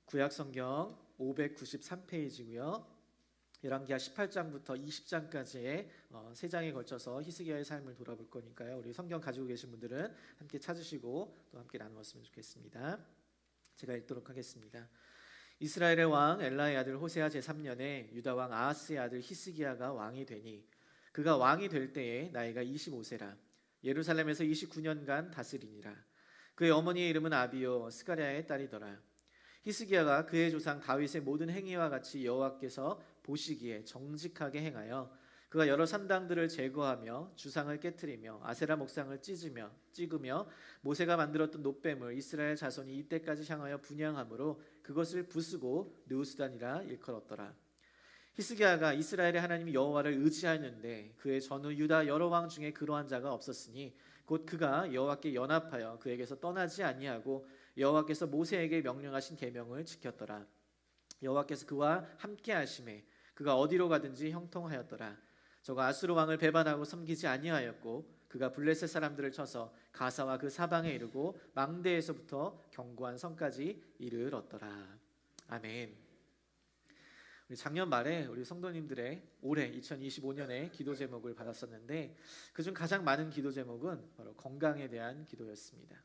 구약성경 593페이지고요. 열왕기하 18장부터 20장까지의 세 장에 걸쳐서 히스기야의 삶을 돌아볼 거니까요. 우리 성경 가지고 계신 분들은 함께 찾으시고 또 함께 나누었으면 좋겠습니다. 제가 읽도록 하겠습니다. 이스라엘의 왕 엘라의 아들 호세아 제3년에 유다 왕 아하스의 아들 히스기야가 왕이 되니 그가 왕이 될 때에 나이가 25세라. 예루살렘에서 29년간 다스리니라. 그의 어머니의 이름은 아비요 스가랴의 딸이더라. 히스기야가 그의 조상 다윗의 모든 행위와 같이 여호와께서 보시기에 정직하게 행하여 그가 여러 산당들을 제거하며 주상을 깨트리며 아세라 목상을 찍으며 모세가 만들었던 놋뱀을 이스라엘 자손이 이때까지 향하여 분향함으로 그것을 부수고 느우스단이라 일컬었더라. 히스기야가 이스라엘의 하나님 여호와를 의지하였는데 그의 전후 유다 여러 왕 중에 그러한 자가 없었으니 곧 그가 여호와께 연합하여 그에게서 떠나지 아니하고 여호와께서 모세에게 명령하신 계명을 지켰더라. 여호와께서 그와 함께 하심에 그가 어디로 가든지 형통하였더라. 저가 아수르 왕을 배반하고 섬기지 아니하였고 그가 블레셋 사람들을 쳐서 가사와 그 사방에 이르고 망대에서부터 견고한 성까지 이르렀더라. 아멘. 우리 작년 말에 우리 성도님들의 올해 2025년에 기도 제목을 받았었는데 그중 가장 많은 기도 제목은 바로 건강에 대한 기도였습니다.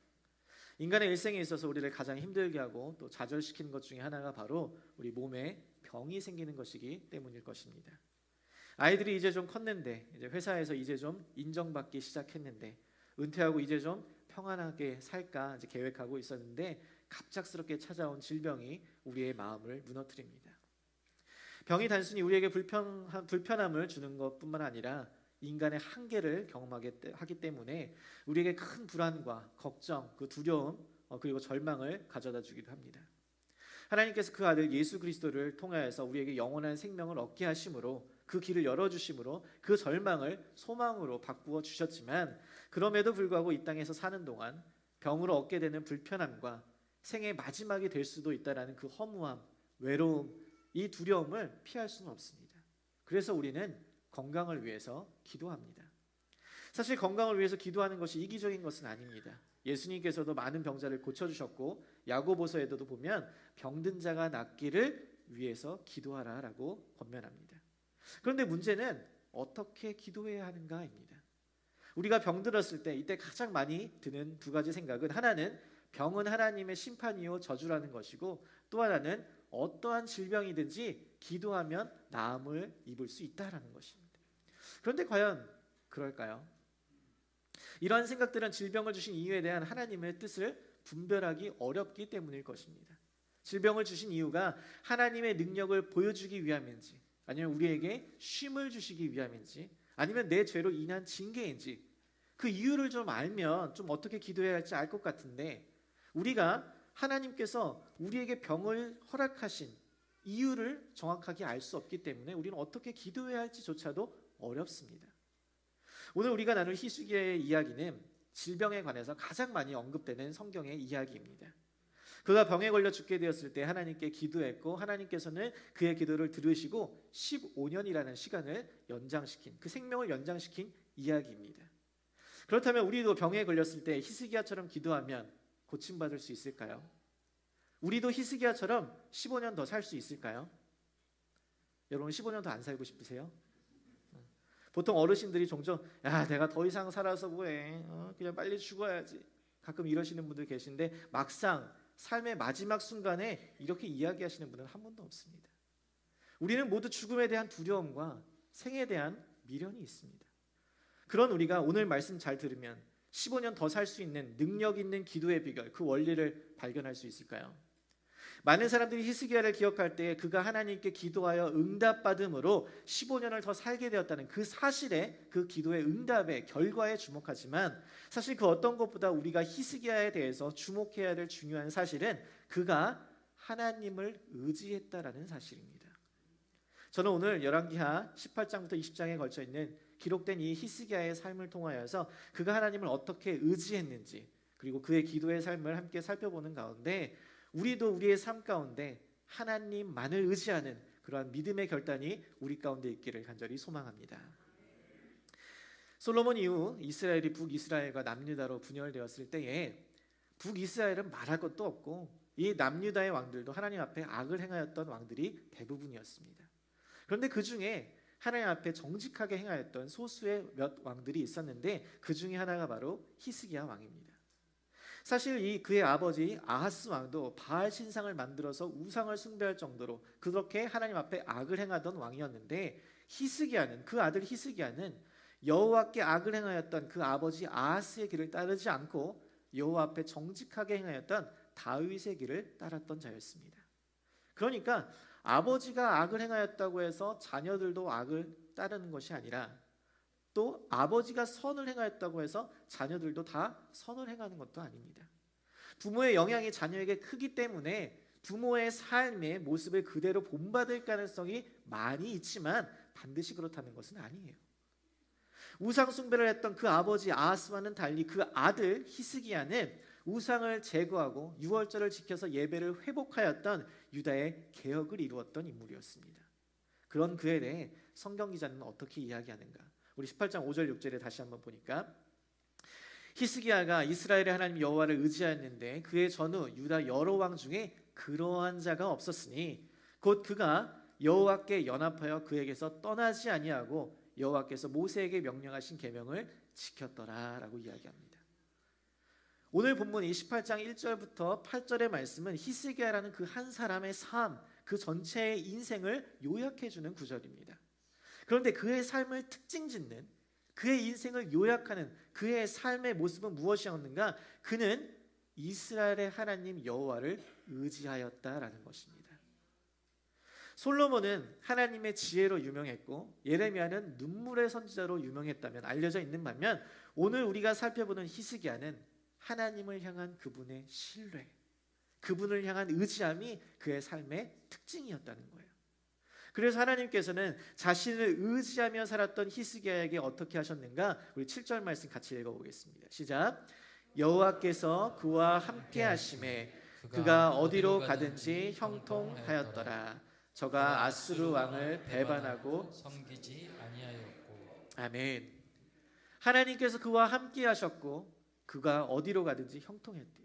인간의 일생에 있어서 우리를 가장 힘들게 하고 또 좌절시키는 것 중에 하나가 바로 우리 몸에 병이 생기는 것이기 때문일 것입니다. 아이들이 이제 좀 컸는데 이제 회사에서 이제 좀 인정받기 시작했는데 은퇴하고 이제 좀 평안하게 살까 이제 계획하고 있었는데 갑작스럽게 찾아온 질병이 우리의 마음을 무너뜨립니다. 병이 단순히 우리에게 불편함을 주는 것뿐만 아니라 인간의 한계를 경험하게 하기 때문에 우리에게 큰 불안과 걱정, 그 두려움 그리고 절망을 가져다 주기도 합니다. 하나님께서 그 아들 예수 그리스도를 통하여서 우리에게 영원한 생명을 얻게 하심으로 그 길을 열어주심으로 그 절망을 소망으로 바꾸어 주셨지만 그럼에도 불구하고 이 땅에서 사는 동안 병으로 얻게 되는 불편함과 생의 마지막이 될 수도 있다는 그 허무함, 외로움, 이 두려움을 피할 수는 없습니다. 그래서 우리는 건강을 위해서 기도합니다. 사실 건강을 위해서 기도하는 것이 이기적인 것은 아닙니다. 예수님께서도 많은 병자를 고쳐주셨고 야고보서에도 보면 병든 자가 낫기를 위해서 기도하라라고 권면합니다. 그런데 문제는 어떻게 기도해야 하는가입니다. 우리가 병들었을 때 이때 가장 많이 드는 두 가지 생각은 하나는 병은 하나님의 심판이요 저주라는 것이고 또 하나는 어떠한 질병이든지 기도하면 나음을 입을 수 있다라는 것입니다. 그런데 과연 그럴까요? 이러한 생각들은 질병을 주신 이유에 대한 하나님의 뜻을 분별하기 어렵기 때문일 것입니다. 질병을 주신 이유가 하나님의 능력을 보여주기 위함인지 아니면 우리에게 쉼을 주시기 위함인지 아니면 내 죄로 인한 징계인지 그 이유를 좀 알면 좀 어떻게 기도해야 할지 알 것 같은데 우리가 하나님께서 우리에게 병을 허락하신 이유를 정확하게 알 수 없기 때문에 우리는 어떻게 기도해야 할지조차도 어렵습니다. 오늘 우리가 나눌 히스기야의 이야기는 질병에 관해서 가장 많이 언급되는 성경의 이야기입니다. 그가 병에 걸려 죽게 되었을 때 하나님께 기도했고 하나님께서는 그의 기도를 들으시고 15년이라는 시간을 연장시킨 그 생명을 연장시킨 이야기입니다. 그렇다면 우리도 병에 걸렸을 때 히스기야처럼 기도하면 고침받을 수 있을까요? 우리도 히스기야처럼 15년 더 살 수 있을까요? 여러분 15년 더 안 살고 싶으세요? 보통 어르신들이 종종 야 내가 더 이상 살아서 뭐해 그냥 빨리 죽어야지 가끔 이러시는 분들 계신데 막상 삶의 마지막 순간에 이렇게 이야기하시는 분은 한 분도 없습니다. 우리는 모두 죽음에 대한 두려움과 생에 대한 미련이 있습니다. 그런 우리가 오늘 말씀 잘 들으면 15년 더 살 수 있는 능력 있는 기도의 비결 그 원리를 발견할 수 있을까요? 많은 사람들이 히스기야를 기억할 때 그가 하나님께 기도하여 응답받음으로 15년을 더 살게 되었다는 그 사실에 그 기도의 응답의 결과에 주목하지만 사실 그 어떤 것보다 우리가 히스기야에 대해서 주목해야 될 중요한 사실은 그가 하나님을 의지했다라는 사실입니다. 저는 오늘 열왕기하 18장부터 20장에 걸쳐 있는 기록된 이 히스기야의 삶을 통하여서 그가 하나님을 어떻게 의지했는지 그리고 그의 기도의 삶을 함께 살펴보는 가운데 우리도 우리의 삶 가운데 하나님만을 의지하는 그러한 믿음의 결단이 우리 가운데 있기를 간절히 소망합니다. 솔로몬 이후 이스라엘이 북이스라엘과 남유다로 분열되었을 때에 북이스라엘은 말할 것도 없고 이 남유다의 왕들도 하나님 앞에 악을 행하였던 왕들이 대부분이었습니다. 그런데 그 중에 하나님 앞에 정직하게 행하였던 소수의 몇 왕들이 있었는데 그 중에 하나가 바로 히스기야 왕입니다. 사실 이 그의 아버지 아하스 왕도 바알 신상을 만들어서 우상을 숭배할 정도로 그렇게 하나님 앞에 악을 행하던 왕이었는데 히스기야는, 그 아들 히스기야는 여호와께 악을 행하였던 그 아버지 아하스의 길을 따르지 않고 여호와 앞에 정직하게 행하였던 다윗의 길을 따랐던 자였습니다. 그러니까 아버지가 악을 행하였다고 해서 자녀들도 악을 따르는 것이 아니라 또 아버지가 선을 행하였다고 해서 자녀들도 다 선을 행하는 것도 아닙니다. 부모의 영향이 자녀에게 크기 때문에 부모의 삶의 모습을 그대로 본받을 가능성이 많이 있지만 반드시 그렇다는 것은 아니에요. 우상 숭배를 했던 그 아버지 아하스와는 달리 그 아들 히스기야는 우상을 제거하고 유월절을 지켜서 예배를 회복하였던 유다의 개혁을 이루었던 인물이었습니다. 그런 그에 대해 성경 기자는 어떻게 이야기하는가? 우리 18장 5절 6절에 다시 한번 보니까 히스기야가 이스라엘의 하나님 여호와를 의지하였는데 그의 전후 유다 여러 왕 중에 그러한 자가 없었으니 곧 그가 여호와께 연합하여 그에게서 떠나지 아니하고 여호와께서 모세에게 명령하신 계명을 지켰더라라고 이야기합니다. 오늘 본문 28장 1절부터 8절의 말씀은 히스기야라는 그 한 사람의 삶, 그 전체의 인생을 요약해 주는 구절입니다. 그런데 그의 삶을 특징 짓는, 그의 인생을 요약하는 그의 삶의 모습은 무엇이었는가? 그는 이스라엘의 하나님 여호와를 의지하였다라는 것입니다. 솔로몬은 하나님의 지혜로 유명했고 예레미야는 눈물의 선지자로 유명했다면 알려져 있는 반면 오늘 우리가 살펴보는 히스기야는 하나님을 향한 그분의 신뢰, 그분을 향한 의지함이 그의 삶의 특징이었다는 거예요. 그래서 하나님께서는 자신을 의지하며 살았던 히스기야에게 어떻게 하셨는가? 우리 7절 말씀 같이 읽어보겠습니다. 시작. 여호와께서 그와 함께 하심에 그가 어디로 가든지 형통하였더라. 저가 아수르 왕을 배반하고 섬기지 아니하였고. 아멘. 하나님께서 그와 함께 하셨고 그가 어디로 가든지 형통했대요.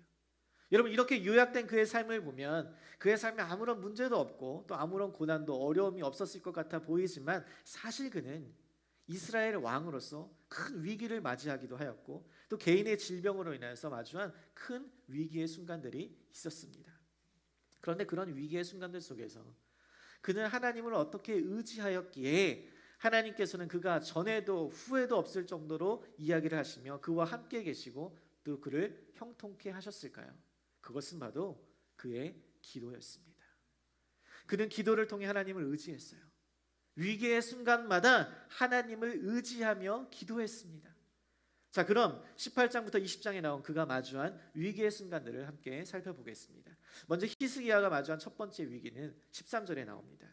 여러분 이렇게 요약된 그의 삶을 보면 그의 삶에 아무런 문제도 없고 또 아무런 고난도 어려움이 없었을 것 같아 보이지만 사실 그는 이스라엘 왕으로서 큰 위기를 맞이하기도 하였고 또 개인의 질병으로 인해서 마주한 큰 위기의 순간들이 있었습니다. 그런데 그런 위기의 순간들 속에서 그는 하나님을 어떻게 의지하였기에 하나님께서는 그가 전에도 후에도 없을 정도로 이야기를 하시며 그와 함께 계시고 또 그를 형통케 하셨을까요? 그것은 바로 그의 기도였습니다. 그는 기도를 통해 하나님을 의지했어요. 위기의 순간마다 하나님을 의지하며 기도했습니다. 자, 그럼 18장부터 20장에 나온 그가 마주한 위기의 순간들을 함께 살펴보겠습니다. 먼저 히스기야가 마주한 첫 번째 위기는 13절에 나옵니다.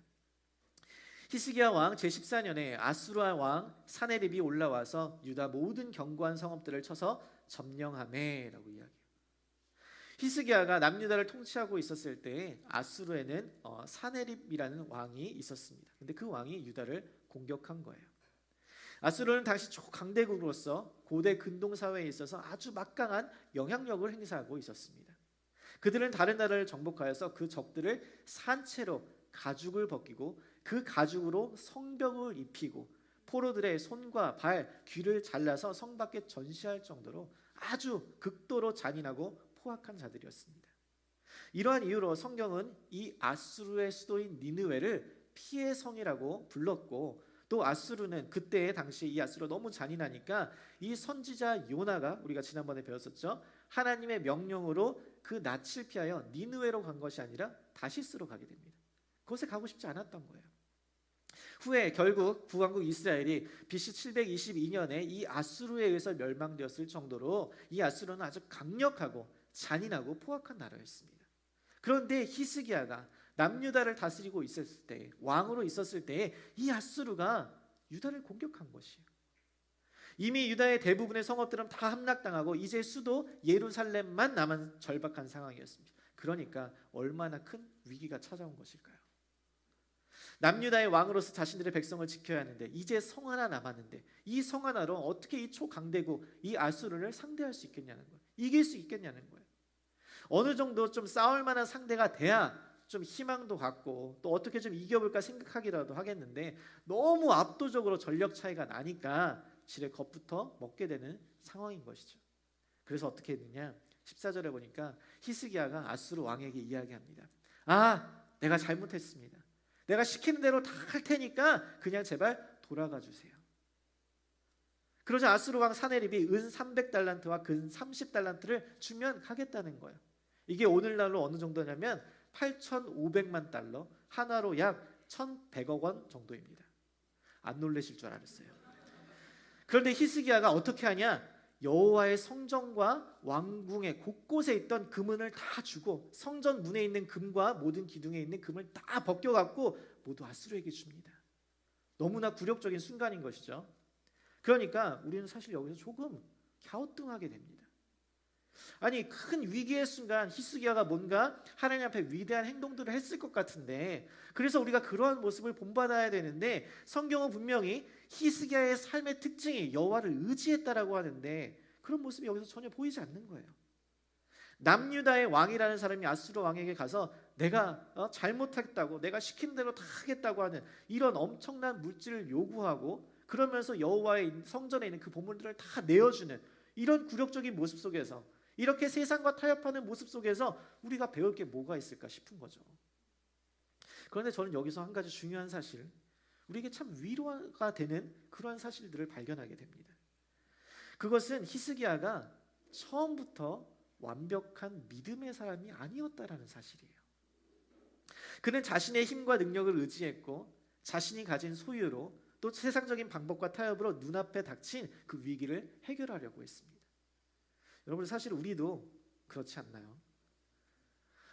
히스기야 왕 제14년에 아수르 왕 사네립이 올라와서 유다 모든 견고한 성읍들을 쳐서 점령하매라고 이야기해요. 히스기야가 남유다를 통치하고 있었을 때 아수르에는 사네립이라는 왕이 있었습니다. 근데 그 왕이 유다를 공격한 거예요. 아수르는 당시 초강대국으로서 고대 근동 사회에 있어서 아주 막강한 영향력을 행사하고 있었습니다. 그들은 다른 나라를 정복하여서 그 적들을 산채로 가죽을 벗기고 그 가죽으로 성벽을 입히고 포로들의 손과 발, 귀를 잘라서 성 밖에 전시할 정도로 아주 극도로 잔인하고 포악한 자들이었습니다. 이러한 이유로 성경은 이 아수르의 수도인 니느웨를 피의 성이라고 불렀고 또 아수르는 그때 당시 이 아수르가 너무 잔인하니까 이 선지자 요나가 우리가 지난번에 배웠었죠. 하나님의 명령으로 그 낯을 피하여 니느웨로 간 것이 아니라 다시스로 가게 됩니다. 그곳에 가고 싶지 않았던 거예요. 후에 결국 구왕국 이스라엘이 BC 722년에 이 아수르에 의해서 멸망되었을 정도로 이 아수르는 아주 강력하고 잔인하고 포악한 나라였습니다. 그런데 히스기야가 남유다를 다스리고 있었을 때, 왕으로 있었을 때 이 아수르가 유다를 공격한 것이에요. 이미 유다의 대부분의 성읍들은 다 함락당하고 이제 수도 예루살렘만 남은 절박한 상황이었습니다. 그러니까 얼마나 큰 위기가 찾아온 것일까요? 남유다의 왕으로서 자신들의 백성을 지켜야 하는데 이제 성 하나 남았는데 이 성 하나로 어떻게 이 초강대국 이 아수르를 상대할 수 있겠냐는 거예요. 이길 수 있겠냐는 거예요. 어느 정도 좀 싸울 만한 상대가 돼야 좀 희망도 갖고 또 어떻게 좀 이겨볼까 생각하기라도 하겠는데 너무 압도적으로 전력 차이가 나니까 지레 겁부터 먹게 되는 상황인 것이죠. 그래서 어떻게 했느냐? 14절에 보니까 히스기야가 아수르 왕에게 이야기합니다. 내가 잘못했습니다. 내가 시키는 대로 다 할 테니까 그냥 제발 돌아가 주세요. 그러자 아수르 왕 사네립이 은 300달란트와 금 30달란트를 주면 가겠다는 거예요. 이게 오늘날로 어느 정도냐면 8,500만 달러, 하나로 약 1,100억 원 정도입니다. 안 놀라실 줄 알았어요. 그런데 히스기야가 어떻게 하냐? 여호와의 성전과 왕궁의 곳곳에 있던 금은을 다 주고 성전 문에 있는 금과 모든 기둥에 있는 금을 다 벗겨갖고 모두 아수르에게 줍니다. 너무나 굴욕적인 순간인 것이죠. 그러니까 우리는 사실 여기서 조금 갸우뚱하게 됩니다. 아니, 큰 위기의 순간 히스기야가 뭔가 하나님 앞에 위대한 행동들을 했을 것 같은데, 그래서 우리가 그러한 모습을 본받아야 되는데 성경은 분명히 히스기야의 삶의 특징이 여호와를 의지했다라고 하는데 그런 모습이 여기서 전혀 보이지 않는 거예요. 남유다의 왕이라는 사람이 아수르 왕에게 가서 내가 잘못했다고, 내가 시킨 대로 다 하겠다고 하는 이런 엄청난 물질을 요구하고, 그러면서 여호와의 성전에 있는 그 보물들을 다 내어주는 이런 굴욕적인 모습 속에서, 이렇게 세상과 타협하는 모습 속에서 우리가 배울 게 뭐가 있을까 싶은 거죠. 그런데 저는 여기서 한 가지 중요한 사실, 우리에게 참 위로가 되는 그러한 사실들을 발견하게 됩니다. 그것은 히스기야가 처음부터 완벽한 믿음의 사람이 아니었다라는 사실이에요. 그는 자신의 힘과 능력을 의지했고 자신이 가진 소유로 또 세상적인 방법과 타협으로 눈앞에 닥친 그 위기를 해결하려고 했습니다. 여러분, 사실 우리도 그렇지 않나요?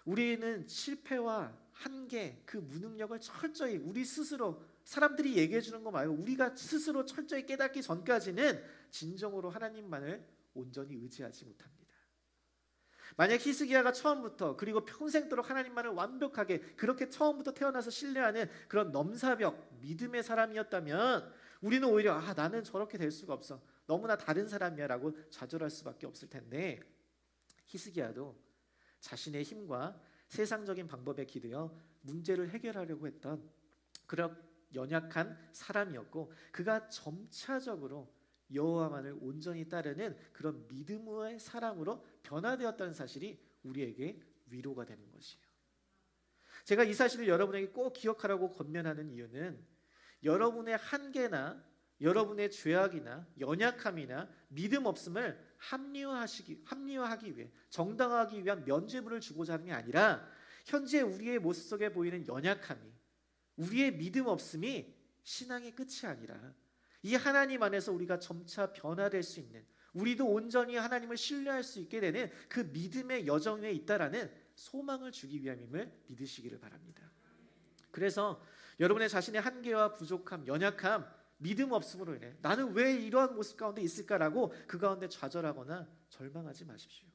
우리는 실패와 한계, 그 무능력을 철저히 우리 스스로, 사람들이 얘기해 주는 거 말고 우리가 스스로 철저히 깨닫기 전까지는 진정으로 하나님만을 온전히 의지하지 못합니다. 만약 히스기야가 처음부터 그리고 평생도록 하나님만을 완벽하게 그렇게 처음부터 태어나서 신뢰하는 그런 넘사벽 믿음의 사람이었다면 우리는 오히려 나는 저렇게 될 수가 없어, 너무나 다른 사람이야 라고 좌절할 수밖에 없을 텐데, 히스기야도 자신의 힘과 세상적인 방법에 기대어 문제를 해결하려고 했던 그런 연약한 사람이었고, 그가 점차적으로 여호와만을 온전히 따르는 그런 믿음의 사람으로 변화되었다는 사실이 우리에게 위로가 되는 것이에요. 제가 이 사실을 여러분에게 꼭 기억하라고 권면하는 이유는 여러분의 한계나 여러분의 죄악이나 연약함이나 믿음 없음을 합리화하기 위해, 정당화하기 위한 면죄부를 주고자 하는 게 아니라 현재 우리의 모습 속에 보이는 연약함이, 우리의 믿음 없음이 신앙의 끝이 아니라 이 하나님 안에서 우리가 점차 변화될 수 있는, 우리도 온전히 하나님을 신뢰할 수 있게 되는 그 믿음의 여정에 있다라는 소망을 주기 위함임을 믿으시기를 바랍니다. 그래서 여러분의 자신의 한계와 부족함, 연약함, 믿음 없음으로 인해 나는 왜 이러한 모습 가운데 있을까라고 그 가운데 좌절하거나 절망하지 마십시오.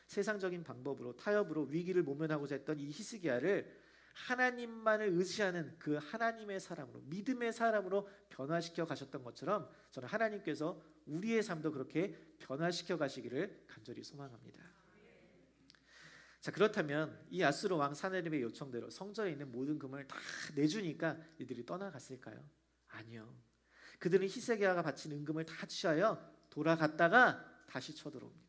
세상적인 방법으로, 타협으로 위기를 모면하고자 했던 이 히스기야를 하나님만을 의지하는 그 하나님의 사람으로, 믿음의 사람으로 변화시켜 가셨던 것처럼 저는 하나님께서 우리의 삶도 그렇게 변화시켜 가시기를 간절히 소망합니다. 자, 그렇다면 이 아수르 왕 사네립의 요청대로 성전에 있는 모든 금을 다 내주니까 이들이 떠나갔을까요? 아니요. 그들은 히스기야가 바친 은금을 다 취하여 돌아갔다가 다시 쳐들어옵니다.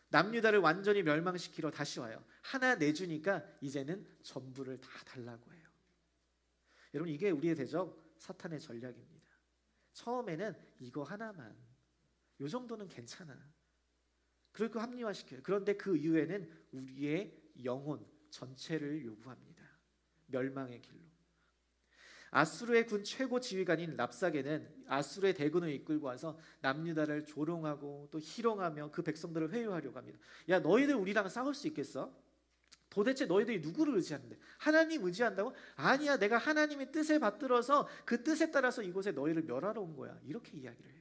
남유다를 완전히 멸망시키러 다시 와요. 하나 내주니까 이제는 전부를 다 달라고 해요. 여러분, 이게 우리의 대적 사탄의 전략입니다. 처음에는 이거 하나만, 요 정도는 괜찮아, 그리고 합리화시켜요. 그런데 그 이후에는 우리의 영혼 전체를 요구합니다. 멸망의 길로. 아수르의 군 최고 지휘관인 랍사게는 아수르의 대군을 이끌고 와서 남유다를 조롱하고 또 희롱하며 그 백성들을 회유하려고 합니다. 야, 너희들 우리랑 싸울 수 있겠어? 도대체 너희들이 누구를 의지하는데? 하나님 의지한다고? 아니야, 내가 하나님의 뜻에 받들어서 그 뜻에 따라서 이곳에 너희를 멸하러 온 거야, 이렇게 이야기를 해요.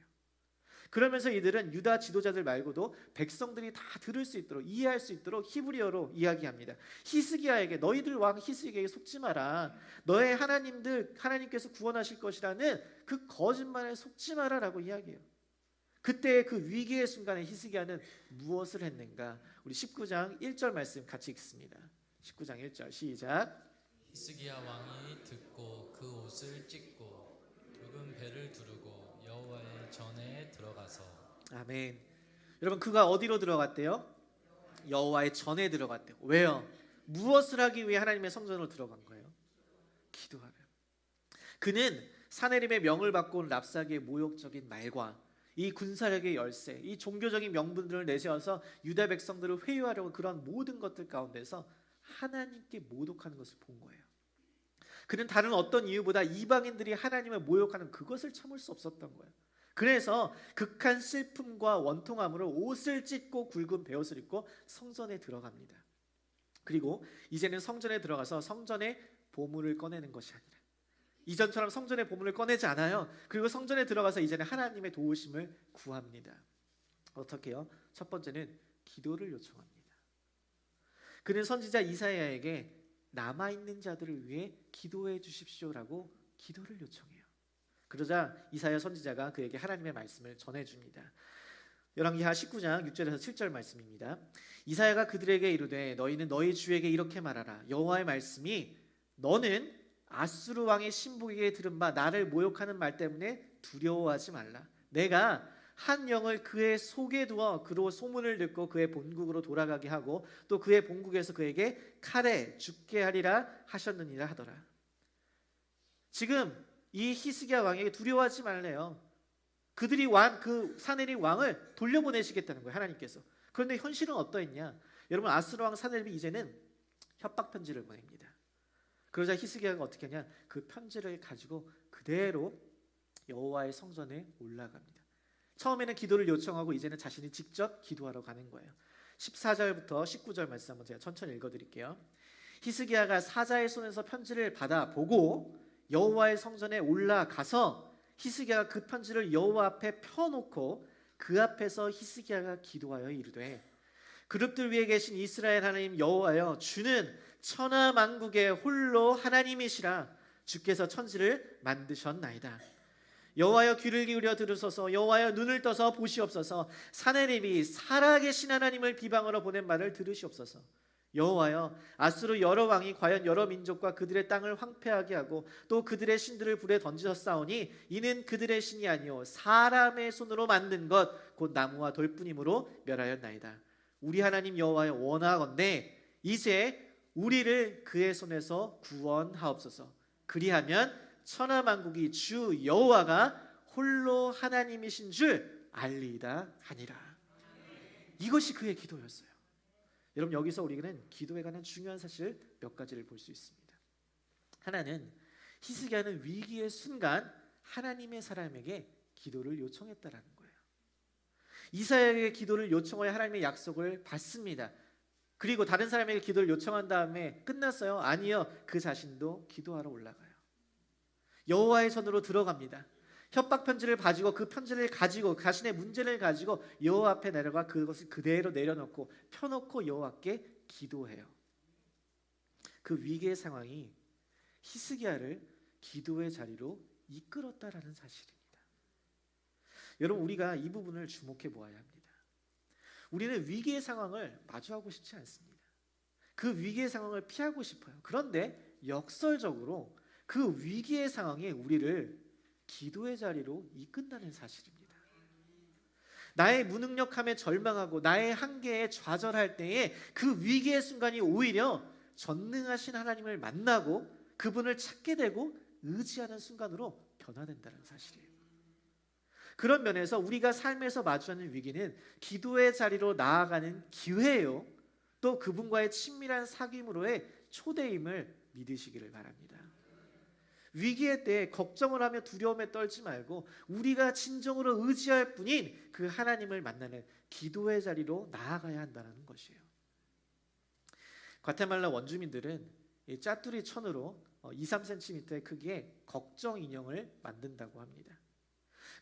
그러면서 이들은 유다 지도자들 말고도 백성들이 다 들을 수 있도록, 이해할 수 있도록 히브리어로 이야기합니다. 히스기야에게, 너희들 왕 히스기야에게 속지 마라, 너의 하나님께서 구원하실 것이라는 그 거짓말에 속지 마라라고 이야기해요. 그때 그 위기의 순간에 히스기야는 무엇을 했는가? 우리 19장 1절 말씀 같이 읽습니다. 19장 1절 시작. 히스기야 왕이 듣고 그 옷을 찢고 붉은 배를 두르고 여호와의 전에 들어가서. 아멘. 여러분 그가 어디로 들어갔대요? 여호와의 전에 들어갔대요. 왜요? 무엇을 하기 위해 하나님의 성전으로 들어간 거예요? 기도하려. 그는 사내림의 명을 받고 온 랍사기의 모욕적인 말과 이 군사력의 열세, 이 종교적인 명분들을 내세워서 유다 백성들을 회유하려고 그런 모든 것들 가운데서 하나님께 모독하는 것을 본 거예요. 그는 다른 어떤 이유보다 이방인들이 하나님을 모욕하는 그것을 참을 수 없었던 거예요. 그래서 극한 슬픔과 원통함으로 옷을 찢고 굵은 베옷을 입고 성전에 들어갑니다. 그리고 이제는 성전에 들어가서 성전의 보물을 꺼내는 것이 아니라 이전처럼 성전의 보물을 꺼내지 않아요. 그리고 성전에 들어가서 이제는 하나님의 도우심을 구합니다. 어떻게 해요? 첫 번째는 기도를 요청합니다. 그는 선지자 이사야에게 남아있는 자들을 위해 기도해 주십시오라고 기도를 요청해요. 그러자 이사야 선지자가 그에게 하나님의 말씀을 전해줍니다. 열왕기하 19장 6절에서 7절 말씀입니다. 이사야가 그들에게 이르되 너희는 너희 주에게 이렇게 말하라. 여호와의 말씀이 너는 아수르 왕의 신복에게 들은 바 나를 모욕하는 말 때문에 두려워하지 말라. 내가 한 영을 그의 속에 두어 그로 소문을 듣고 그의 본국으로 돌아가게 하고 또 그의 본국에서 그에게 칼에 죽게 하리라 하셨느니라 하더라. 지금 이 히스기야 왕에게 두려워하지 말래요. 그들이 그 사내립 왕을 돌려보내시겠다는 거예요, 하나님께서. 그런데 현실은 어떠했냐? 여러분 아수르 왕 사내립이 이제는 협박 편지를 보냅니다. 그러자 히스기야가 어떻게 하냐? 그 편지를 가지고 그대로 여호와의 성전에 올라갑니다. 처음에는 기도를 요청하고 이제는 자신이 직접 기도하러 가는 거예요. 14절부터 19절 말씀 한번 제가 천천히 읽어드릴게요. 히스기야가 사자의 손에서 편지를 받아 보고 여호와의 성전에 올라가서 히스기야가 그 편지를 여호와 앞에 펴놓고 그 앞에서 히스기야가 기도하여 이르되 그룹들 위에 계신 이스라엘 하나님 여호와여 주는 천하 만국의 홀로 하나님이시라. 주께서 천지를 만드셨나이다. 여호와여 귀를 기울여 들으소서. 여호와여 눈을 떠서 보시옵소서. 사내립이 살아계신 하나님을 비방으로 보낸 말을 들으시옵소서. 여호와여 아수르 여러 왕이 과연 여러 민족과 그들의 땅을 황폐하게 하고 또 그들의 신들을 불에 던지셨사오니 이는 그들의 신이 아니요 사람의 손으로 만든 것 곧 나무와 돌뿐이므로 멸하였나이다. 우리 하나님 여호와여 원하건대 이제 우리를 그의 손에서 구원하옵소서. 그리하면 천하 만국이 주 여호와가 홀로 하나님이신 줄 알리이다 하니라. 이것이 그의 기도였어요. 여러분 여기서 우리는 기도에 관한 중요한 사실 몇 가지를 볼 수 있습니다. 하나는 히스기야는 위기의 순간 하나님의 사람에게 기도를 요청했다라는 거예요. 이사야에게 기도를 요청하여 하나님의 약속을 받습니다. 그리고 다른 사람에게 기도를 요청한 다음에 끝났어요? 아니요. 그 자신도 기도하러 올라가요. 여호와의 손으로 들어갑니다. 협박 편지를 가지고 그 편지를 가지고 자신의 문제를 가지고 여호와 앞에 내려가 그것을 그대로 내려놓고 펴놓고 여호와께 기도해요. 그 위기의 상황이 히스기야를 기도의 자리로 이끌었다라는 사실입니다. 여러분 우리가 이 부분을 주목해 보아야 합니다. 우리는 위기의 상황을 마주하고 싶지 않습니다. 그 위기의 상황을 피하고 싶어요. 그런데 역설적으로 그 위기의 상황이 우리를 기도의 자리로 이끈다는 사실입니다. 나의 무능력함에 절망하고 나의 한계에 좌절할 때에 그 위기의 순간이 오히려 전능하신 하나님을 만나고 그분을 찾게 되고 의지하는 순간으로 변화된다는 사실이에요. 그런 면에서 우리가 삶에서 마주하는 위기는 기도의 자리로 나아가는 기회예요. 또 그분과의 친밀한 사귐으로의 초대임을 믿으시기를 바랍니다. 위기의 때에 걱정을 하며 두려움에 떨지 말고 우리가 진정으로 의지할 분인 그 하나님을 만나는 기도의 자리로 나아가야 한다는 것이에요. 과테말라 원주민들은 이 짜투리 천으로 2-3cm의 크기의 걱정 인형을 만든다고 합니다.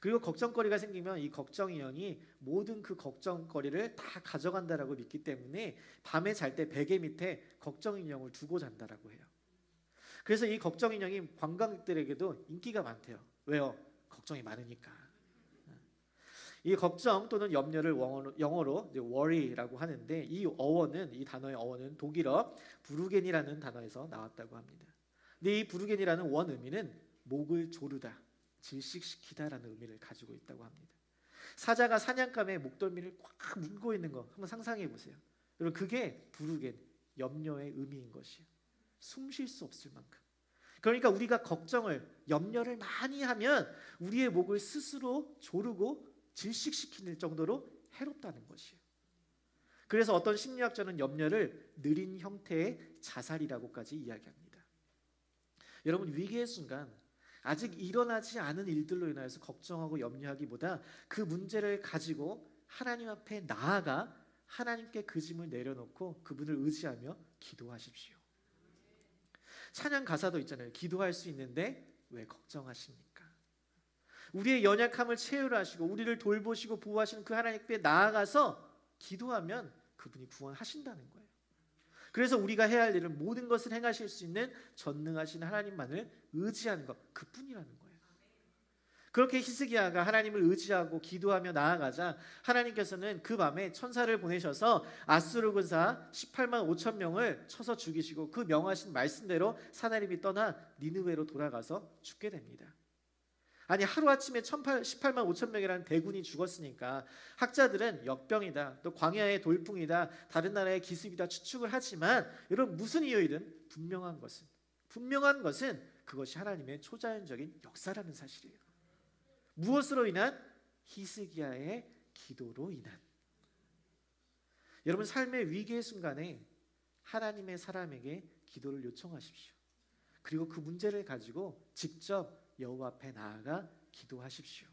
그리고 걱정거리가 생기면 이 걱정 인형이 모든 그 걱정거리를 다 가져간다라고 믿기 때문에 밤에 잘 때 베개 밑에 걱정 인형을 두고 잔다라고 해요. 그래서 이 걱정 인형이 관광객들에게도 인기가 많대요. 왜요? 걱정이 많으니까. 이 걱정 또는 염려를 영어로 이제 worry라고 하는데 이 단어의 어원은 독일어 부르겐이라는 단어에서 나왔다고 합니다. 근데 이 부르겐이라는 원 의미는 목을 조르다, 질식시키다라는 의미를 가지고 있다고 합니다. 사자가 사냥감에 목덜미를 꽉 묶고 있는 거 한번 상상해 보세요. 여러분 그게 부르겐, 염려의 의미인 것이에요. 숨 쉴 수 없을 만큼. 그러니까 우리가 걱정을, 염려를 많이 하면 우리의 목을 스스로 조르고 질식시키는 정도로 해롭다는 것이에요. 그래서 어떤 심리학자는 염려를 느린 형태의 자살이라고까지 이야기합니다. 여러분 위기의 순간 아직 일어나지 않은 일들로 인하여서 걱정하고 염려하기보다 그 문제를 가지고 하나님 앞에 나아가 하나님께 그 짐을 내려놓고 그분을 의지하며 기도하십시오. 찬양 가사도 있잖아요. 기도할 수 있는데 왜 걱정하십니까? 우리의 연약함을 체휼 하시고 우리를 돌보시고 보호하시는 그 하나님께 나아가서 기도하면 그분이 구원하신다는 거예요. 그래서 우리가 해야 할 일은 모든 것을 행하실 수 있는 전능하신 하나님만을 의지하는 것, 그뿐이라는 거예요. 그렇게 히스기야가 하나님을 의지하고 기도하며 나아가자 하나님께서는 그 밤에 천사를 보내셔서 아수르 군사 18만 5천 명을 쳐서 죽이시고 그 명하신 말씀대로 사나림이 떠나 니느웨로 돌아가서 죽게 됩니다. 아니 하루아침에 18만 5천 명이라는 대군이 죽었으니까 학자들은 역병이다, 또 광야의 돌풍이다, 다른 나라의 기습이다 추측을 하지만 여러분 무슨 이유이든 분명한 것은 그것이 하나님의 초자연적인 역사라는 사실이에요. 무엇으로 인한? 히스기야의 기도로 인한. 여러분 삶의 위기의 순간에 하나님의 사람에게 기도를 요청하십시오. 그리고 그 문제를 가지고 직접 여호와 앞에 나아가 기도하십시오.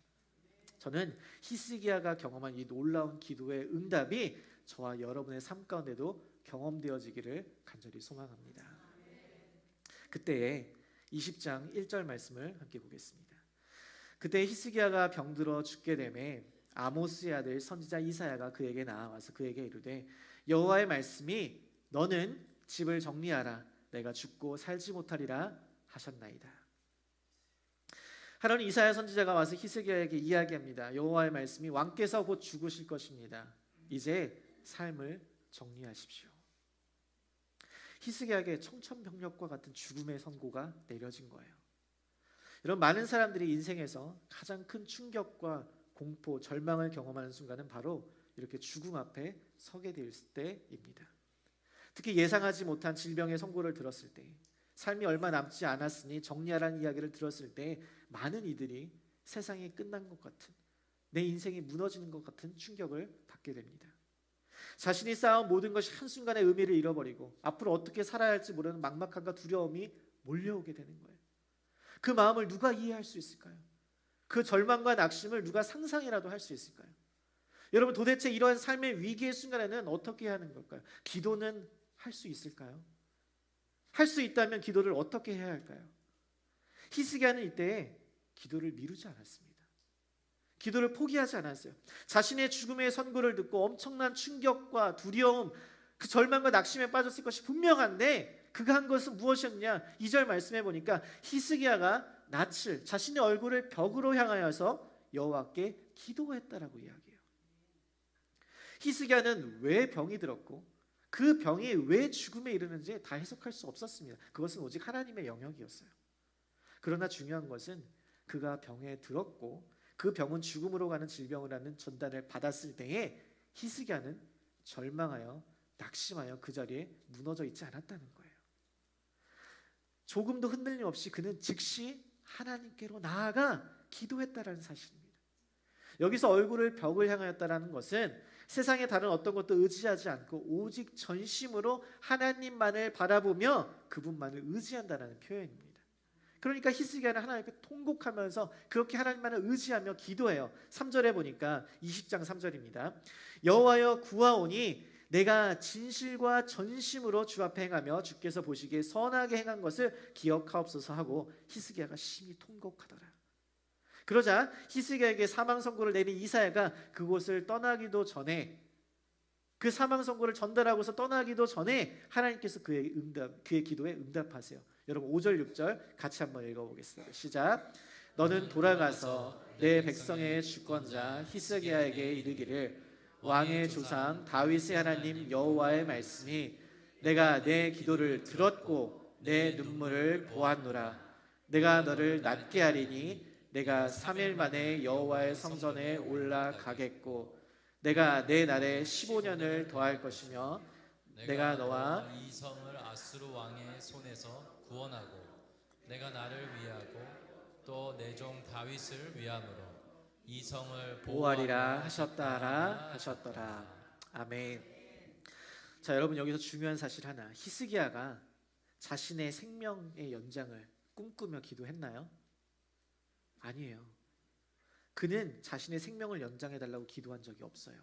저는 히스기야가 경험한 이 놀라운 기도의 응답이 저와 여러분의 삶 가운데도 경험되어지기를 간절히 소망합니다. 그때에 20장 1절 말씀을 함께 보겠습니다. 그때 히스기야가 병들어 죽게 되매 아모스의 아들 선지자 이사야가 그에게 나와서 그에게 이르되 여호와의 말씀이 너는 집을 정리하라 내가 죽고 살지 못하리라 하셨나이다. 하루는 이사야 선지자가 와서 히스기야에게 이야기합니다. 여호와의 말씀이 왕께서 곧 죽으실 것입니다. 이제 삶을 정리하십시오. 히스기야에게 청천벽력과 같은 죽음의 선고가 내려진 거예요. 여러분 많은 사람들이 인생에서 가장 큰 충격과 공포, 절망을 경험하는 순간은 바로 이렇게 죽음 앞에 서게 될 때입니다. 특히 예상하지 못한 질병의 선고를 들었을 때, 삶이 얼마 남지 않았으니 정리하라는 이야기를 들었을 때 많은 이들이 세상이 끝난 것 같은, 내 인생이 무너지는 것 같은 충격을 받게 됩니다. 자신이 쌓아온 모든 것이 한순간에 의미를 잃어버리고 앞으로 어떻게 살아야 할지 모르는 막막함과 두려움이 몰려오게 되는 거예요. 그 마음을 누가 이해할 수 있을까요? 그 절망과 낙심을 누가 상상이라도 할 수 있을까요? 여러분 도대체 이러한 삶의 위기의 순간에는 어떻게 해야 하는 걸까요? 기도는 할 수 있을까요? 할 수 있다면 기도를 어떻게 해야 할까요? 히스기야는 이때 기도를 미루지 않았습니다. 기도를 포기하지 않았어요. 자신의 죽음의 선고를 듣고 엄청난 충격과 두려움, 그 절망과 낙심에 빠졌을 것이 분명한데 그가 한 것은 무엇이었냐? 2절 말씀해 보니까 히스기야가 낯을 자신의 얼굴을 벽으로 향하여서 여호와께 기도했다라고 이야기해요. 히스기야는 왜 병이 들었고 그 병이 왜 죽음에 이르는지 다 해석할 수 없었습니다. 그것은 오직 하나님의 영역이었어요. 그러나 중요한 것은 그가 병에 들었고 그 병은 죽음으로 가는 질병이라는 전단을 받았을 때에 히스기야는 절망하여 낙심하여 그 자리에 무너져 있지 않았다는 거예요. 조금도 흔들림 없이 그는 즉시 하나님께로 나아가 기도했다라는 사실입니다. 여기서 얼굴을 벽을 향하였다라는 것은 세상의 다른 어떤 것도 의지하지 않고 오직 전심으로 하나님만을 바라보며 그분만을 의지한다는 표현입니다. 그러니까 히스기야는 하나님 앞에 통곡하면서 그렇게 하나님만을 의지하며 기도해요. 3절에 보니까 20장 3절입니다. 여호와여 구하오니 내가 진실과 전심으로 주 앞에 행하며 주께서 보시기에 선하게 행한 것을 기억하옵소서 하고 히스기야가 심히 통곡하더라. 그러자 히스기야에게 사망 선고를 내린 이사야가 그곳을 떠나기도 전에 그 사망 선고를 전달하고서 떠나기도 전에 하나님께서 그의 기도에 응답하세요. 여러분 5절 6절 같이 한번 읽어보겠습니다. 시작. 너는 돌아가서 내 백성의 주권자 히스기야에게 이르기를 왕의 조상 다윗의 하나님 여호와의 말씀이 내가 내 기도를 들었고 내 눈물을 보았노라. 내가 너를 낫게 하리니 내가 3일 만에 여호와의 성전에 올라가겠고 내가 내 날에 15년을 더할 것이며 내가 너와 이 성을 아수르 왕의 손에서 구원하고 내가 나를 위하고 또 내 종 다윗을 위함으로 이 성을 보호하리라 하셨더라. 아멘. 자, 여러분 여기서 중요한 사실 하나. 히스기야가 자신의 생명의 연장을 꿈꾸며 기도했나요? 아니에요. 그는 자신의 생명을 연장해 달라고 기도한 적이 없어요.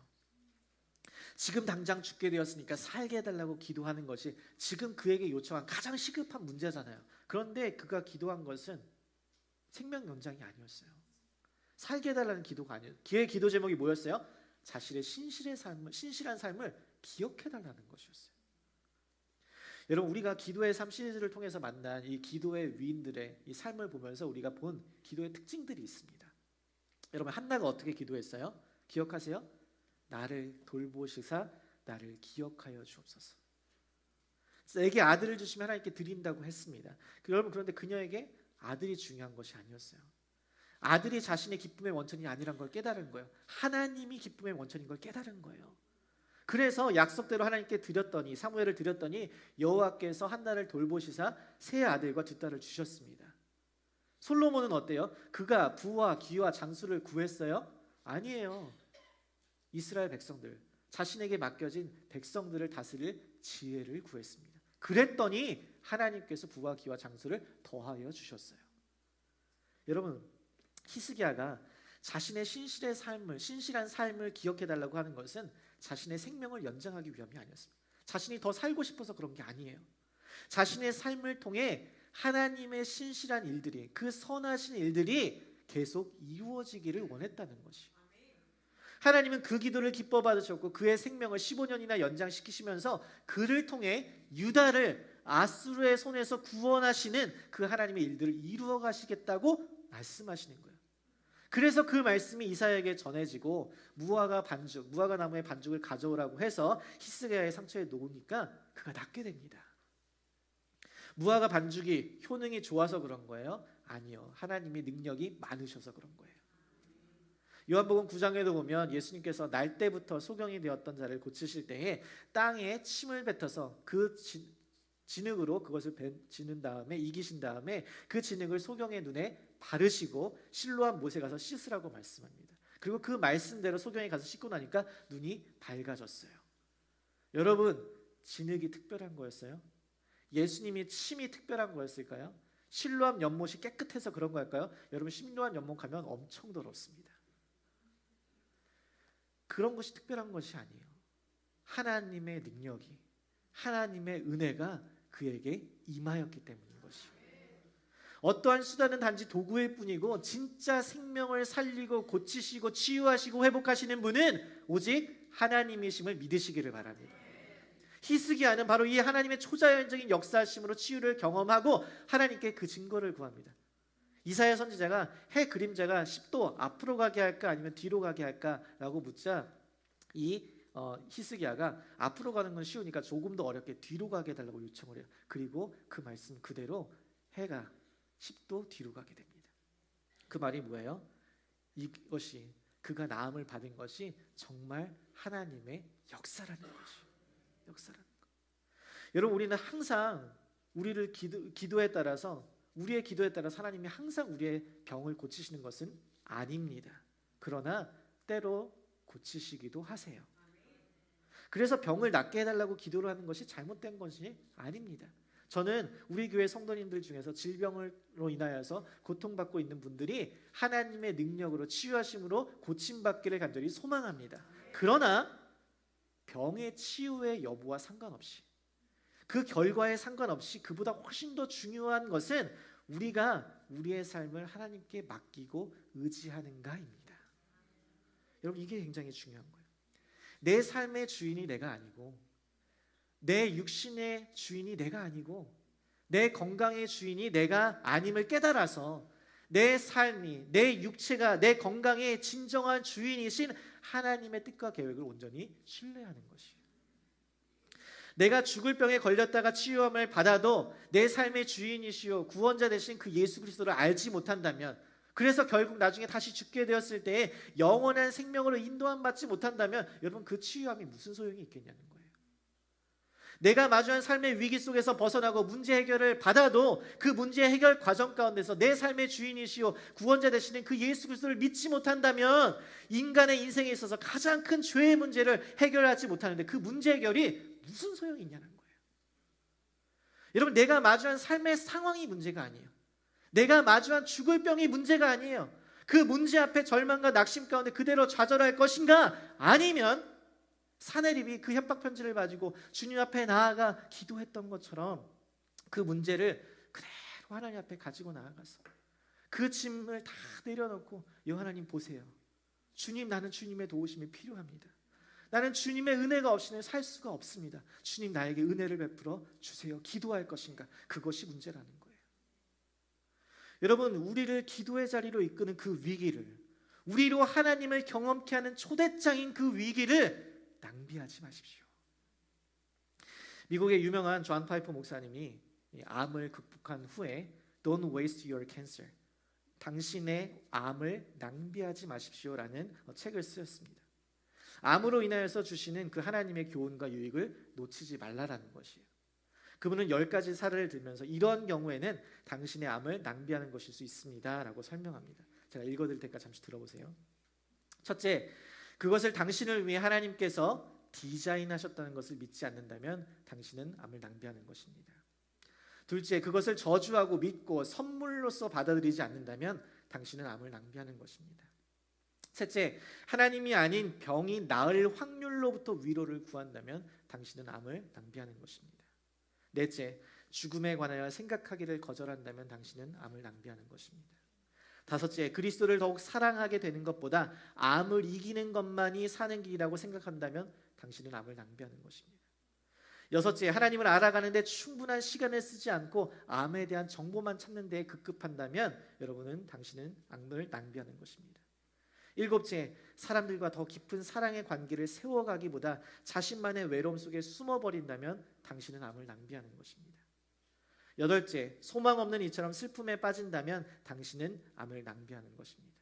지금 당장 죽게 되었으니까 살게 해달라고 기도하는 것이 지금 그에게 요청한 가장 시급한 문제잖아요. 그런데 그가 기도한 것은 생명 연장이 아니었어요. 살게 해달라는 기도가 아니에요. 그의 기도 제목이 뭐였어요? 자신의 신실한 삶을 기억해달라는 것이었어요. 여러분, 우리가 기도의 삶 시리즈를 통해서 만난 이 기도의 위인들의 이 삶을 보면서 우리가 본 기도의 특징들이 있습니다. 여러분, 한나가 어떻게 기도했어요? 기억하세요? 나를 돌보시사 나를 기억하여 주옵소서. 내게 아들을 주시면 하나님께 드린다고 했습니다. 여러분, 그런데 그녀에게 아들이 중요한 것이 아니었어요. 아들이 자신의 기쁨의 원천이 아니란 걸 깨달은 거예요. 하나님이 기쁨의 원천인 걸 깨달은 거예요. 그래서 약속대로 하나님께 드렸더니, 사무엘을 드렸더니 여호와께서 한나를 돌보시사 세 아들과 두 딸을 주셨습니다. 솔로몬은 어때요? 그가 부와 귀와 장수를 구했어요? 아니에요. 이스라엘 백성들, 자신에게 맡겨진 백성들을 다스릴 지혜를 구했습니다. 그랬더니 하나님께서 부와 귀와 장수를 더하여 주셨어요. 여러분, 히스기야가 자신의 신실한 삶을 기억해달라고 하는 것은 자신의 생명을 연장하기 위함이 아니었습니다. 자신이 더 살고 싶어서 그런 게 아니에요. 자신의 삶을 통해 하나님의 신실한 일들이, 그 선하신 일들이 계속 이루어지기를 원했다는 것이. 하나님은 그 기도를 기뻐 받으셨고 그의 생명을 15년이나 연장시키시면서 그를 통해 유다를 아수르의 손에서 구원하시는 그 하나님의 일들을 이루어 가시겠다고 말씀하시는 거예요. 그래서 그 말씀이 이사야에게 전해지고 무화과 나무의 반죽을 가져오라고 해서 히스기야의 상처에 놓으니까 그가 낫게 됩니다. 무화과 반죽이 효능이 좋아서 그런 거예요? 아니요. 하나님의 능력이 많으셔서 그런 거예요. 요한복음 9장에도 보면 예수님께서 날 때부터 소경이 되었던 자를 고치실 때에 땅에 침을 뱉어서 그 진흙으로 그것을 지는 다음에 이기신 다음에 그 진흙을 소경의 눈에 바르시고 실로암 못에 가서 씻으라고 말씀합니다. 그리고 그 말씀대로 소경이 가서 씻고 나니까 눈이 밝아졌어요. 여러분, 진흙이 특별한 거였어요? 예수님이 침이 특별한 거였을까요? 실로암 연못이 깨끗해서 그런 거일까요? 여러분, 실로암 연못 가면 엄청 더럽습니다. 그런 것이 특별한 것이 아니에요. 하나님의 능력이, 하나님의 은혜가 그에게 임하였기 때문인 것이에요. 어떠한 수단은 단지 도구일 뿐이고 진짜 생명을 살리고 고치시고 치유하시고 회복하시는 분은 오직 하나님이심을 믿으시기를 바랍니다. 히스기야는 바로 이 하나님의 초자연적인 역사하심으로 치유를 경험하고 하나님께 그 증거를 구합니다. 이사야 선지자가 해 그림자가 10도 앞으로 가게 할까 아니면 뒤로 가게 할까라고 묻자 이 히스기야가 앞으로 가는 건 쉬우니까 조금 더 어렵게 뒤로 가게 해달라고 요청을 해요. 그리고 그 말씀 그대로 해가 10도 뒤로 가게 됩니다. 그 말이 뭐예요? 이것이 그가 나음을 받은 것이 정말 하나님의 역사라는 것이에요. 역사라는 것. 여러분, 우리는 항상 우리를 기도에 따라서 우리의 기도에 따라 하나님이 항상 우리의 병을 고치시는 것은 아닙니다. 그러나 때로 고치시기도 하세요. 그래서 병을 낫게 해달라고 기도를 하는 것이 잘못된 것이 아닙니다. 저는 우리 교회 성도님들 중에서 질병으로 인하여서 고통받고 있는 분들이 하나님의 능력으로 치유하심으로 고침받기를 간절히 소망합니다. 그러나 병의 치유의 여부와 상관없이, 그 결과에 상관없이 그보다 훨씬 더 중요한 것은 우리가 우리의 삶을 하나님께 맡기고 의지하는가입니다. 여러분, 이게 굉장히 중요한 거예요. 내 삶의 주인이 내가 아니고, 내 육신의 주인이 내가 아니고, 내 건강의 주인이 내가 아님을 깨달아서 내 삶이, 내 육체가, 내 건강의 진정한 주인이신 하나님의 뜻과 계획을 온전히 신뢰하는 것이에요. 내가 죽을 병에 걸렸다가 치유함을 받아도 내 삶의 주인이시요 구원자 되신 그 예수 그리스도를 알지 못한다면, 그래서 결국 나중에 다시 죽게 되었을 때에 영원한 생명으로 인도함 받지 못한다면 여러분 그 치유함이 무슨 소용이 있겠냐는 거예요. 내가 마주한 삶의 위기 속에서 벗어나고 문제 해결을 받아도 그 문제 해결 과정 가운데서 내 삶의 주인이시요 구원자 되시는 그 예수 그리스도를 믿지 못한다면 인간의 인생에 있어서 가장 큰 죄의 문제를 해결하지 못하는데 그 문제 해결이 무슨 소용이 있냐는 거예요. 여러분, 내가 마주한 삶의 상황이 문제가 아니에요. 내가 마주한 죽을 병이 문제가 아니에요. 그 문제 앞에 절망과 낙심 가운데 그대로 좌절할 것인가, 아니면 사내립이 그 협박 편지를 가지고 주님 앞에 나아가 기도했던 것처럼 그 문제를 그대로 하나님 앞에 가지고 나아가서 그 짐을 다 내려놓고, 하나님 보세요. 주님, 나는 주님의 도우심이 필요합니다. 나는 주님의 은혜가 없이는 살 수가 없습니다. 주님, 나에게 은혜를 베풀어 주세요. 기도할 것인가? 그것이 문제라는 거예요. 여러분, 우리를 기도의 자리로 이끄는 그 위기를, 우리로 하나님을 경험케 하는 초대장인 그 위기를 낭비하지 마십시오. 미국의 유명한 존 파이퍼 목사님이 암을 극복한 후에 Don't waste your cancer, 당신의 암을 낭비하지 마십시오라는 책을 쓰였습니다. 암으로 인하여서 주시는 그 하나님의 교훈과 유익을 놓치지 말라라는 것이에요. 그분은 10가지 사례를 들면서 이런 경우에는 당신의 암을 낭비하는 것일 수 있습니다 라고 설명합니다. 제가 읽어드릴 테니까 잠시 들어보세요. 첫째, 그것을 당신을 위해 하나님께서 디자인하셨다는 것을 믿지 않는다면 당신은 암을 낭비하는 것입니다. 둘째, 그것을 저주하고 믿고 선물로서 받아들이지 않는다면 당신은 암을 낭비하는 것입니다. 셋째, 하나님이 아닌 병이 나을 확률로부터 위로를 구한다면 당신은 암을 낭비하는 것입니다. 넷째, 죽음에 관하여 생각하기를 거절한다면 당신은 암을 낭비하는 것입니다. 다섯째, 그리스도를 더욱 사랑하게 되는 것보다 암을 이기는 것만이 사는 길이라고 생각한다면 당신은 암을 낭비하는 것입니다. 여섯째, 하나님을 알아가는데 충분한 시간을 쓰지 않고 암에 대한 정보만 찾는 데 급급한다면 당신은 암을 낭비하는 것입니다. 일곱째, 사람들과 더 깊은 사랑의 관계를 세워가기보다 자신만의 외로움 속에 숨어버린다면 당신은 암을 낭비하는 것입니다. 여덟째, 소망 없는 이처럼 슬픔에 빠진다면 당신은 암을 낭비하는 것입니다.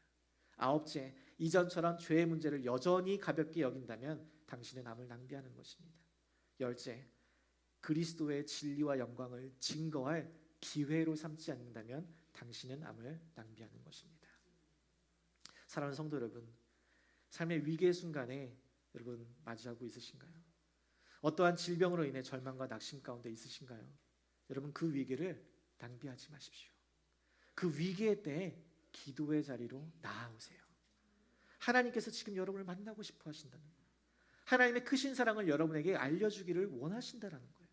아홉째, 이전처럼 죄의 문제를 여전히 가볍게 여긴다면 당신은 암을 낭비하는 것입니다. 열째, 그리스도의 진리와 영광을 증거할 기회로 삼지 않는다면 당신은 암을 낭비하는 것입니다. 사랑하는 성도 여러분, 삶의 위기의 순간에 여러분 맞이하고 있으신가요? 어떠한 질병으로 인해 절망과 낙심 가운데 있으신가요? 여러분, 그 위기를 낭비하지 마십시오. 그 위기의 때에 기도의 자리로 나아오세요. 하나님께서 지금 여러분을 만나고 싶어 하신다는 거예요. 하나님의 크신 사랑을 여러분에게 알려주기를 원하신다는 거예요.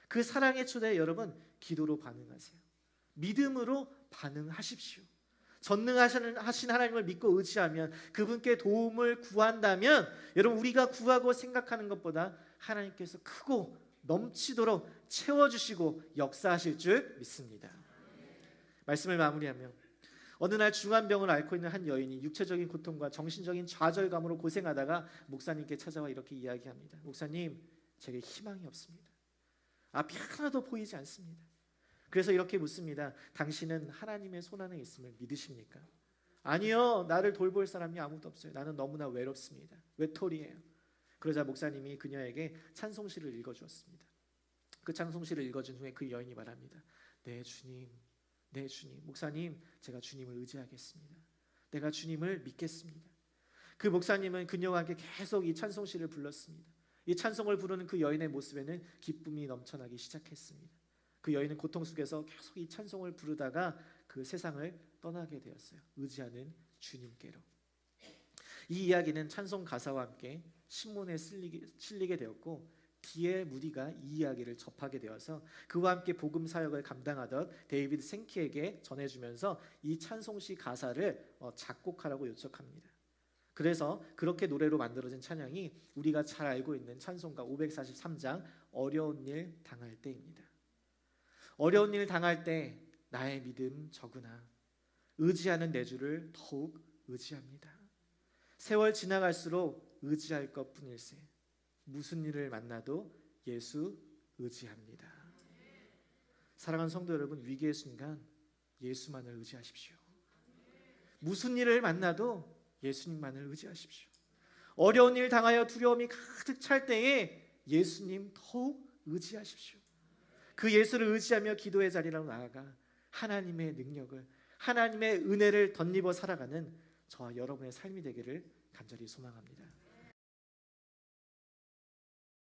그 사랑의 초대에 여러분 기도로 반응하세요. 믿음으로 반응하십시오. 전능하신 하나님을 믿고 의지하면, 그분께 도움을 구한다면 여러분, 우리가 구하고 생각하는 것보다 하나님께서 크고 넘치도록 채워주시고 역사하실 줄 믿습니다. 말씀을 마무리하며, 어느 날 중환병을 앓고 있는 한 여인이 육체적인 고통과 정신적인 좌절감으로 고생하다가 목사님께 찾아와 이렇게 이야기합니다. 목사님, 제게 희망이 없습니다. 앞이 하나도 보이지 않습니다. 그래서 이렇게 묻습니다. 당신은 하나님의 손안에 있음을 믿으십니까? 아니요, 나를 돌볼 사람이 아무도 없어요. 나는 너무나 외롭습니다. 외톨이에요. 그러자 목사님이 그녀에게 찬송시를 읽어주었습니다. 그 찬송시를 읽어준 후에 그 여인이 말합니다. 네 주님, 네 주님, 목사님, 제가 주님을 의지하겠습니다. 내가 주님을 믿겠습니다. 그 목사님은 그녀와 함께 계속 이 찬송시를 불렀습니다. 이 찬송을 부르는 그 여인의 모습에는 기쁨이 넘쳐나기 시작했습니다. 그 여인은 고통 속에서 계속 이 찬송을 부르다가 그 세상을 떠나게 되었어요. 의지하는 주님께로. 이 이야기는 찬송 가사와 함께 신문에 실리게 되었고, D.L. 무디가 이 이야기를 접하게 되어서 그와 함께 복음 사역을 감당하던 데이비드 생키에게 전해주면서 이 찬송시 가사를 작곡하라고 요청합니다. 그래서 그렇게 노래로 만들어진 찬양이 우리가 잘 알고 있는 찬송가 543장 어려운 일 당할 때입니다. 어려운 일 당할 때 나의 믿음 적으나 의지하는 내 주를 더욱 의지합니다. 세월 지나갈수록 의지할 것뿐일세. 무슨 일을 만나도 예수 의지합니다. 사랑하는 성도 여러분, 위기의 순간 예수만을 의지하십시오. 무슨 일을 만나도 예수님만을 의지하십시오. 어려운 일 당하여 두려움이 가득 찰 때에 예수님 더욱 의지하십시오. 그 예수를 의지하며 기도의 자리로 나아가 하나님의 능력을, 하나님의 은혜를 덧입어 살아가는 저와 여러분의 삶이 되기를 간절히 소망합니다.